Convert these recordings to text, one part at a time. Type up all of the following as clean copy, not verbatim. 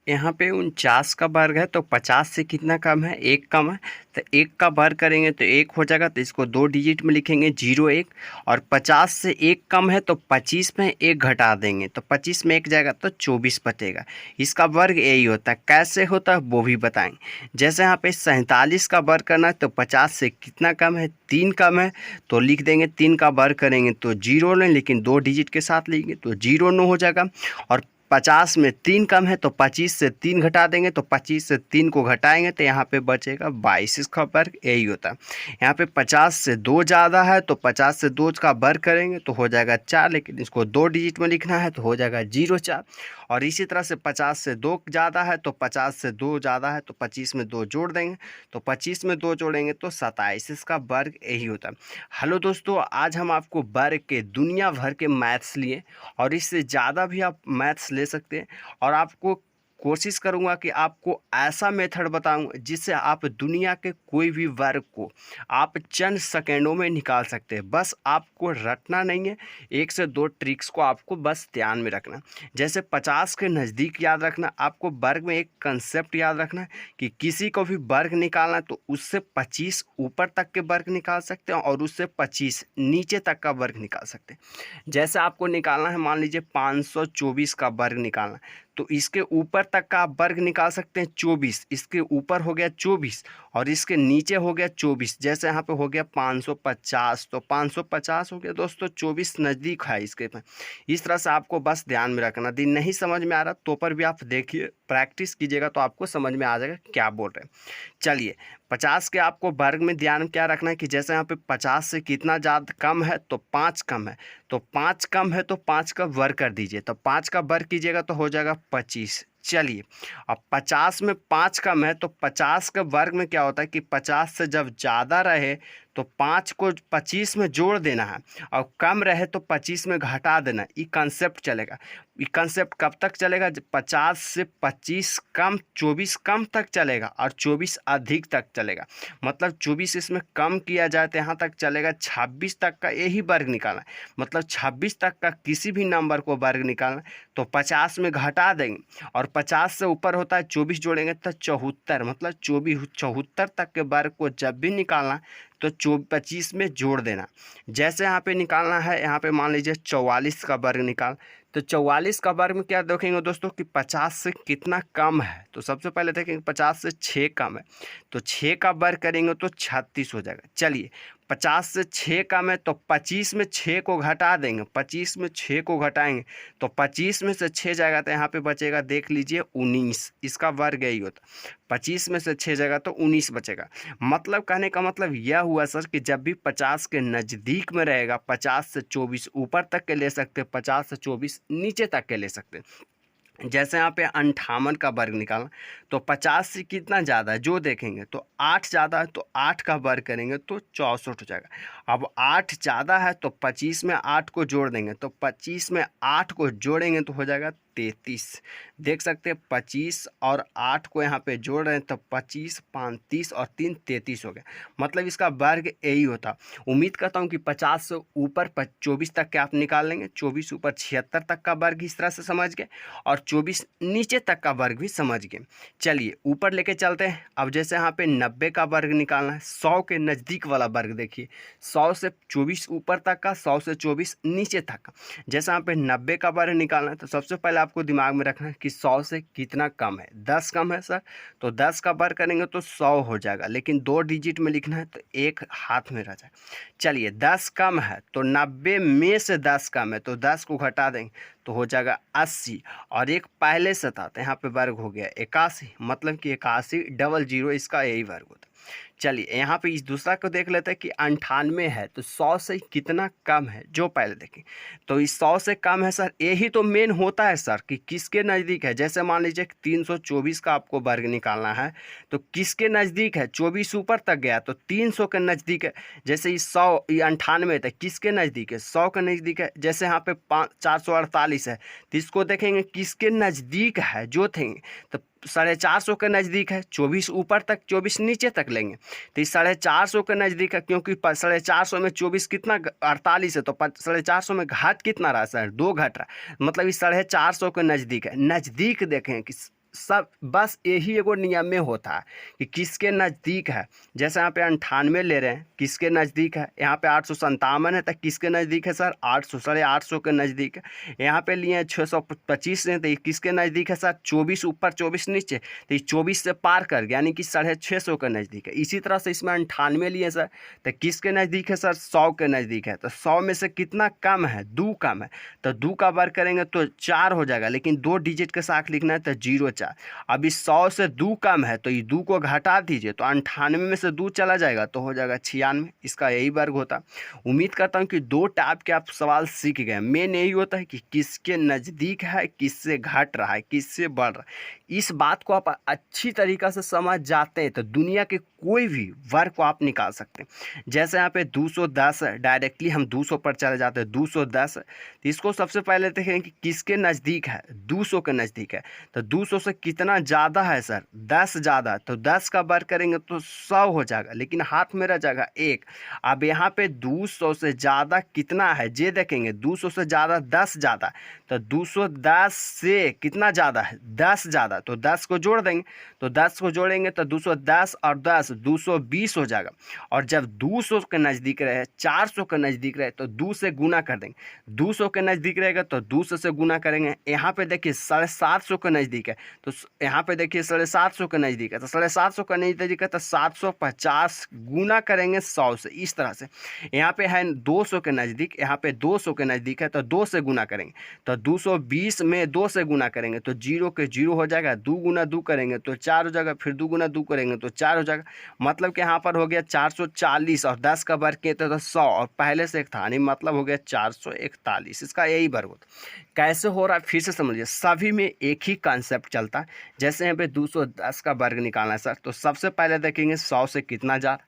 यहाँ पे 49 का वर्ग है तो 50 से कितना कम है, 1 कम है। तो 1 का वर्ग करेंगे तो 1 हो जाएगा, तो इसको 2 डिजिट में लिखेंगे 0 1। और 50 से 1 कम है तो 25 में 1 घटा देंगे तो 25 में 1 जाएगा तो 24 बचेगा। इसका वर्ग यही होता है। कैसे होता है वो भी बताएंगे। जैसे यहाँ पे 47 का वर्ग करना है तो 50 से कितना कम है, 3 कम है, तो लिख देंगे 3 का वर्ग करेंगे तो 0 लें, लेकिन 2 डिजिट के साथ लेंगे तो 0 9 हो जाएगा। और 50 में 3 कम है तो 25 से 3 घटा देंगे तो 25 से 3 को घटाएंगे तो यहाँ पे बचेगा 22। इसका वर्ग यही होता है। यहाँ पे 50 से 2 ज़्यादा है तो 50 से 2 का वर्ग करेंगे तो हो जाएगा 4, लेकिन इसको 2 डिजिट में लिखना है तो हो जाएगा 0 4। और इसी तरह से 50 से 2 ज़्यादा है तो 50 से 2 ज़्यादा है तो 25 में 2 जोड़ देंगे तो 25 में 2 जोड़ेंगे तो 27। इसका वर्ग यही होता है। हेलो दोस्तों, आज हम आपको वर्ग के दुनिया भर के मैथ्स लिए और इससे ज़्यादा भी आप मैथ्स ले सकते हैं। और आपको कोशिश करूंगा कि आपको ऐसा मेथड बताऊं जिससे आप दुनिया के कोई भी वर्ग को आप चंद सेकेंडों में निकाल सकते हैं। बस आपको रटना नहीं है, 1 से 2 ट्रिक्स को आपको बस ध्यान में रखना। जैसे 50 के नज़दीक याद रखना, आपको वर्ग में एक कंसेप्ट याद रखना है कि किसी को भी वर्ग निकालना है तो उससे 25 ऊपर तक के वर्ग निकाल सकते हैं और उससे 25 नीचे तक का वर्ग निकाल सकते हैं। जैसे आपको निकालना है, मान लीजिए 524 का वर्ग निकालना है तो इसके ऊपर तक का आप वर्ग निकाल सकते हैं 24। इसके ऊपर हो गया 24 और इसके नीचे हो गया 24। जैसे यहाँ पे हो गया 550, तो 550 हो गया दोस्तों, 24 नज़दीक है इसके पे। इस तरह से आपको बस ध्यान में रखना। दिन नहीं समझ में आ रहा तो पर भी आप देखिए, प्रैक्टिस कीजिएगा तो आपको समझ में आ जाएगा क्या बोल रहे हैं। चलिए, 50 के आपको वर्ग में ध्यान क्या रखना है कि जैसे यहाँ पे 50 से कितना ज़्यादा कम है तो 5 कम है, तो 5 कम है तो 5 का वर्ग कर दीजिए, तो 5 का वर्ग कीजिएगा तो हो जाएगा 25। चलिए, अब 50 में 5 कम है तो 50 के वर्ग में क्या होता है कि 50 से जब ज़्यादा रहे तो 5 को 25 में जोड़ देना है और कम रहे तो 25 में घटा देना। ये कंसेप्ट चलेगा। ये कंसेप्ट कब तक चलेगा? जब 50 से 25 कम, 24 कम तक चलेगा और 24 अधिक तक चलेगा। मतलब 24 इसमें कम किया जाए तो यहाँ तक चलेगा। 26 तक का यही वर्ग निकालना है, मतलब 26 तक का किसी भी नंबर को वर्ग निकालना तो 50 में घटा देंगे और 50 से ऊपर होता है 24 जोड़ेंगे तो 74, मतलब 24 74 तक के वर्ग को जब भी निकालना तो 25 में जोड़ देना। जैसे यहाँ पे निकालना है, यहाँ पे मान लीजिए 44 का वर्ग निकाल, तो 44 का वर्ग में क्या देखेंगे दोस्तों कि 50 से कितना कम है। तो सबसे पहले देखेंगे 50 से 6 कम है, तो 6 का वर्ग करेंगे तो 36 हो जाएगा। चलिए, 50 से 6 कम है तो 25 में 6 को घटा देंगे, 25 में 6 को घटाएंगे तो 25 में से 6 जाएगा तो यहाँ पे बचेगा, देख लीजिए 19। इसका वर्ग यही होता, 25 में से 6 जाएगा तो 19 बचेगा। मतलब कहने का मतलब यह हुआ सर कि जब भी 50 के नज़दीक में रहेगा, 50 से 24 ऊपर तक के ले सकते, 50 से 24 नीचे तक के ले सकते। जैसे यहाँ पे 58 का वर्ग निकालना तो 50 से कितना ज़्यादा है जो देखेंगे तो 8 ज़्यादा है, तो 8 का वर्ग करेंगे तो 64 हो जाएगा। अब 8 ज़्यादा है तो 25 में 8 को जोड़ देंगे, तो 25 में 8 को जोड़ेंगे तो हो जाएगा 33। देख सकते हैं 25 और 8 को यहाँ पे जोड़ रहे हैं तो 25 5 30 और 3 33 हो गया। मतलब इसका वर्ग यही होता। उम्मीद करता हूँ कि 50 से ऊपर 24 तक के आप निकाल लेंगे, 24 ऊपर 76 तक का वर्ग इस तरह से समझ गए और 24 नीचे तक का वर्ग भी समझ गए। चलिए ऊपर लेके चलते हैं। अब जैसे यहाँ पे 90 का वर्ग निकालना है, 100 के नज़दीक वाला वर्ग देखिए, 100 से 24 ऊपर तक का, 100 से 24 नीचे तक का। जैसे यहाँ पे 90 का वर्ग निकालना है तो सबसे पहले आपको दिमाग में रखना है कि 100 से कितना कम है। 10 कम है सर, तो 10 का वर्ग करेंगे तो 100 हो जाएगा, लेकिन 2 डिजिट में लिखना है तो एक हाथ में रह जाए। चलिए 10 कम है तो 90 में से 10 कम है तो 10 को घटा देंगे तो हो जाएगा 80। और एक पहले से था तो यहाँ पे वर्ग हो गया 81, मतलब कि 81 डबल 0 इसका यही वर्ग होता है। चलिए यहाँ पे इस दूसरा को देख लेते हैं कि 98 है तो 100 से कितना कम है जो पहले देखें, तो इस 100 से कम है सर। यही तो मेन होता है सर कि किसके नज़दीक है। जैसे मान लीजिए 324 का आपको वर्ग निकालना है तो किसके नज़दीक है, 24 ऊपर तक गया तो 300 के नज़दीक है। जैसे इस 100 ये 98 था, किसके नज़दीक है, 100 के नज़दीक है। जैसे यहाँ पे 448 है तो इसको देखेंगे किसके नज़दीक है जो थे, तो 450 के नज़दीक है। 24 ऊपर तक, 24 नीचे तक लेंगे तो इस 450 के नज़दीक है, क्योंकि 450 में 24 कितना 48 है तो 450 में घाट कितना रहा सर, 2 घट रहा, मतलब इस 450 के नज़दीक है। नज़दीक देखें कि सब बस यही एगो नियम में होता है कि किसके नज़दीक है। जैसे यहाँ पे 98 ले रहे हैं, किसके नज़दीक है। यहाँ पे 857 है तो किसके नज़दीक है सर, 800 850 के नज़दीक है। यहाँ पे लिए 625 है तो ये किसके नज़दीक है सर, 24 ऊपर 24 नीचे, तो ये 24 से पार कर गया यानी कि 650 के नज़दीक है। इसी तरह से इसमें 98 लिए सर तो किसके नज़दीक है सर, 100 के नज़दीक है। तो 100 में से कितना कम है, 2 कम है, तो 2 का वर्ग करेंगे तो 4 हो जाएगा, लेकिन 2 डिजिट के साथ लिखना है तो 0 4। अभी 100 से 2 कम है तो ये 2 को घटा दीजिए तो 98 में से 2 चला जाएगा तो हो जाएगा 96। इसका यही वर्ग होता। उम्मीद करता हूँ कि 2 टाइप के आप सवाल सीख गए। मेन यही होता है कि किसके नज़दीक है, किससे घट रहा है, किससे बढ़ रहा है। इस बात को आप अच्छी तरीक़ा से समझ जाते हैं तो दुनिया के कोई भी वर्ग को आप निकाल सकते हैं। जैसे यहाँ पे 210 है, डायरेक्टली हम 200 पर चले जाते हैं। 210 है तो इसको सबसे पहले देखें कि किसके नज़दीक है, 200 के नज़दीक है। तो 200 से कितना ज़्यादा है सर, 10 ज़्यादा, तो 10 का वर्ग करेंगे तो 100 हो जाएगा, लेकिन हाथ में रह जाएगा 1। अब यहाँ पे 200 से ज़्यादा कितना है ये देखेंगे, 200 से ज़्यादा 10 ज़्यादा, तो 210 से कितना ज़्यादा है, 10 ज़्यादा, तो 10 को जोड़ देंगे। तो 10 को जोड़ेंगे तो 210 और 10 220 हो जाएगा। और जब 200 के नज़दीक रहे, 400 के नज़दीक रहे तो 2 से गुना कर देंगे। 200 के नज़दीक रहेगा तो 200 से गुना करेंगे। यहाँ पे देखिए 750 के नज़दीक है तो यहाँ पे देखिए 750 के नज़दीक है तो 750 के नज़दीक है तो 750 गुना करेंगे 100 से। इस तरह से यहाँ पे है 200 के नज़दीक, यहाँ पे 200 के नज़दीक है तो 2 से गुना करेंगे तो 220 में 2 से गुना करेंगे तो 0 के 0 हो जाएगा। 2 गुना 2 करेंगे तो 4 हो जाएगा, फिर 2 गुना 2 करेंगे तो 4 हो जाएगा। मतलब कि यहाँ पर हो गया 440 और 10 का वर्ग किए तो 100 और पहले से एक था नहीं, मतलब हो गया 441। इसका यही वर्ग होता। कैसे हो रहा है फिर से समझिए, सभी में एक ही कॉन्सेप्ट चलता है। जैसे यहाँ पे 210 का वर्ग निकालना है सर तो सबसे पहले देखेंगे 100 से कितना जा,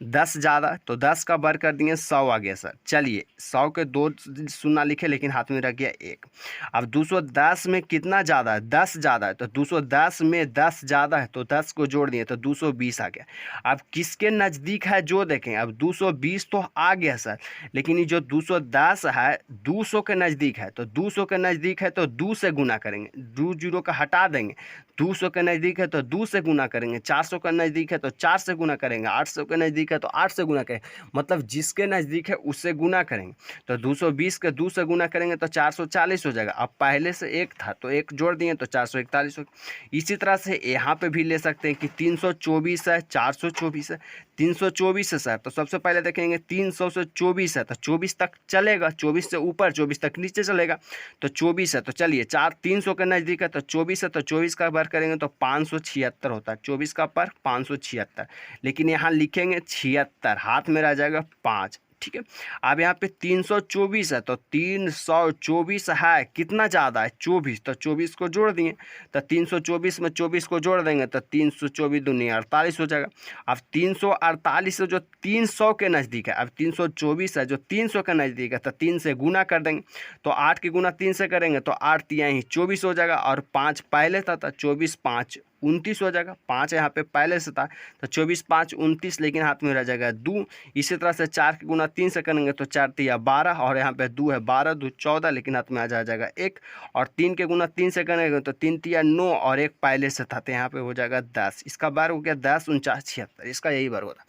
10 ज़्यादा, तो 10 का वर्ग कर दिए 100 आ गया सर। चलिए 100 के 2 शून्य लिखे लेकिन हाथ में रह गया 1। अब 210 में कितना ज़्यादा है, 10 ज़्यादा है, तो 210 में 10 ज़्यादा है तो 10 को जोड़ दिए तो 220 आ गया। अब किसके नज़दीक है जो देखें, अब 220 तो आ गया सर, लेकिन ये जो 210 है 200 के नज़दीक है तो 200 के नज़दीक है तो 2 से गुना करेंगे, 2 जीरो का हटा देंगे। 200 के नज़दीक है तो 2 से गुना करेंगे, 400 के नज़दीक है तो 4 से गुना करेंगे, 800 के नज़दीक है तो 8 से गुना करेंगे, मतलब जिसके नज़दीक है उससे गुना करेंगे। तो 220 के 2 से गुना करेंगे तो 440 हो जाएगा। अब पहले से 1 था तो 1 जोड़ दिए तो 441 हो। इसी तरह से यहाँ पे भी ले सकते हैं कि 324 है, 424 है, 324 है सर, तो सबसे पहले देखेंगे 300 से 24 है तो 24 तक चलेगा, 24 से ऊपर 24 तक नीचे चलेगा तो 24 है। तो चलिए 300 के नज़दीक है तो 24 है तो 24 का वर्ग करेंगे तो 576 होता है। 24 का वर्ग 576, लेकिन यहाँ लिखेंगे 76, हाथ में रह जाएगा 5। ठीक है। अब यहाँ पे 324 है तो 324 है, कितना ज़्यादा है 24, तो 24 को जोड़ दिए तो 324 में 24 को जोड़ देंगे तो 324 दूनी 48 हो जाएगा। अब 348 है जो 300 के नज़दीक है, अब 324 है जो 300 के नज़दीक है तो 3 से गुना कर देंगे तो 8 की गुना 3 से करेंगे तो 8 तिया ही 24 हो जाएगा। और 5 पहले था तो 24 5 29 हो जाएगा। 5 यहाँ पे पहले से था तो 24 5 29, लेकिन हाथ में रह जाएगा 2। इसी तरह से 4 की गुना 3 से करेंगे तो 4 तिया 12 और यहाँ पे 2 है 12 2 14, लेकिन हाथ में आ जाएगा 1। और 3 के गुना 3 से करेंगे तो 3 तिया 9 और 1 पहले से था तो यहाँ पे हो जाएगा 10। इसका वर्ग हो गया 10 49 76, इसका यही वर्ग होता।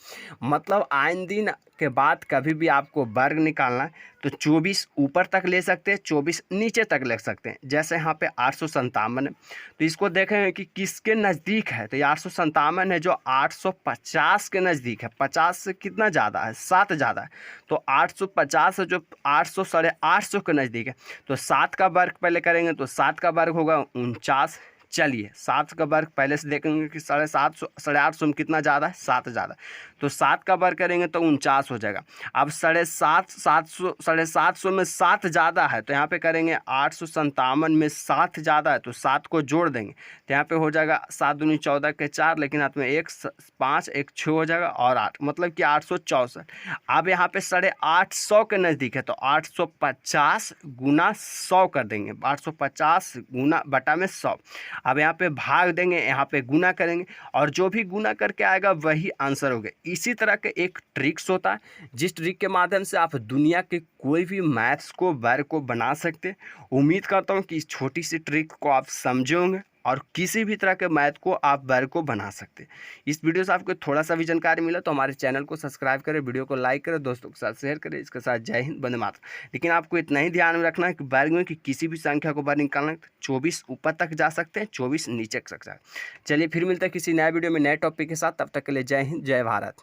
मतलब आए दिन के बाद कभी भी आपको वर्ग निकालना है तो 24 ऊपर तक ले सकते हैं, 24 नीचे तक ले सकते हैं। जैसे यहाँ पे 857 है तो इसको देखेंगे कि किसके नज़दीक है, तो ये 857 है जो 850 के नज़दीक है। 50 से कितना ज़्यादा है, 7 ज़्यादा है, तो 850 है जो 800 850 के नज़दीक है। तो 7 का वर्ग पहले करेंगे तो 7 का वर्ग होगा 49। चलिए 7 का वर्ग पहले से देखेंगे कि 750 850 में कितना ज़्यादा है, 7 ज़्यादा, तो 7 का वर्ग करेंगे तो 49 हो जाएगा। अब 750 में 7 ज़्यादा है तो यहाँ पे करेंगे 857 में 7 ज़्यादा है तो 7 को जोड़ देंगे तो यहाँ पे हो जाएगा 7 दूनी 14 के 4, लेकिन हाथ में 1 5 1 6 हो जाएगा और 8, मतलब कि 864। अब यहाँ पे 850 के नज़दीक है तो 850 गुना 100 कर देंगे, 850 गुना बटा में 100। अब यहाँ पे भाग देंगे, यहाँ पे गुना करेंगे और जो भी गुना करके आएगा वही आंसर होगा। इसी तरह के एक ट्रिक्स होता है जिस ट्रिक के माध्यम से आप दुनिया के कोई भी मैथ्स को वर्ग को बना सकते हैं। उम्मीद करता हूँ कि इस छोटी सी ट्रिक को आप समझे होंगे और किसी भी तरह के मैथ को आप वर्ग को बना सकते हैं। इस वीडियो से आपको थोड़ा सा भी जानकारी मिला तो हमारे चैनल को सब्सक्राइब करें, वीडियो को लाइक करें, दोस्तों के साथ शेयर करें। इसके साथ जय हिंद, वंदे मातरम। लेकिन आपको इतना ही ध्यान में रखना है कि वर्ग में कि किसी भी संख्या को वर्ग निकालना है 24 ऊपर तक जा सकते हैं, 24 नीचे तक जा सकते हैं। चलिए फिर मिलते हैं किसी नए वीडियो में नए टॉपिक के साथ, तब तक के लिए जय हिंद, जय भारत।